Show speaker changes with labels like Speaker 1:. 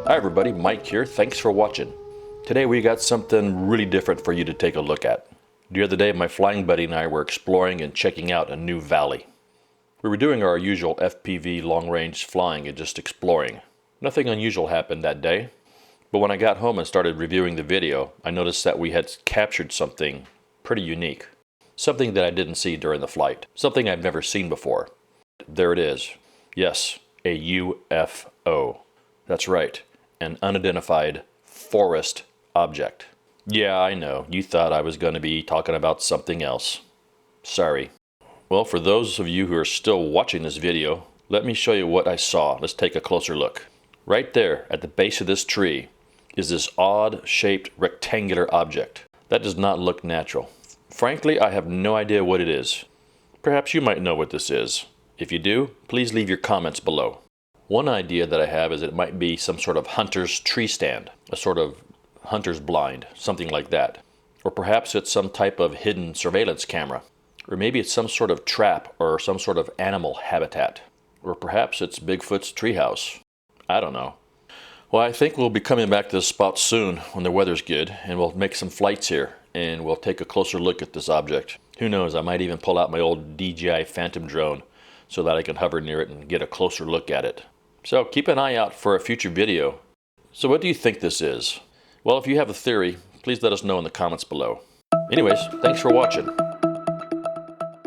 Speaker 1: Hi everybody, Mike here. Thanks for watching. Today we got something really different for you to take a look at. The other day my flying buddy and I were exploring and checking out a new valley. We were doing our usual FPV long-range flying and just exploring. Nothing unusual happened that day. But when I got home and started reviewing the video, I noticed that we had captured something pretty unique. Something that I didn't see during the flight. Something I've never seen before. There it is. Yes, a U.F.O. That's right, an unidentified forest object. Yeah, I know, you thought I was going to be talking about something else. Sorry. Well, for those of you who are still watching this video, let me show you what I saw. Let's take a closer look. Right there, at the base of this tree, is this odd-shaped rectangular object. That does not look natural. Frankly, I have no idea what it is. Perhaps you might know what this is. If you do, please leave your comments below. One idea that I have is it might be some sort of hunter's tree stand, a sort of hunter's blind, something like that. Or perhaps it's some type of hidden surveillance camera. Or maybe it's some sort of trap or some sort of animal habitat. Or perhaps it's Bigfoot's treehouse. I don't know. Well, I think we'll be coming back to this spot soon when the weather's good, and we'll make some flights here, and we'll take a closer look at this object. Who knows, I might even pull out my old DJI Phantom drone so that I can hover near it and get a closer look at it. So keep an eye out for a future video. So what do you think this is? Well, if you have a theory, please let us know in the comments below. Anyways, thanks for watching.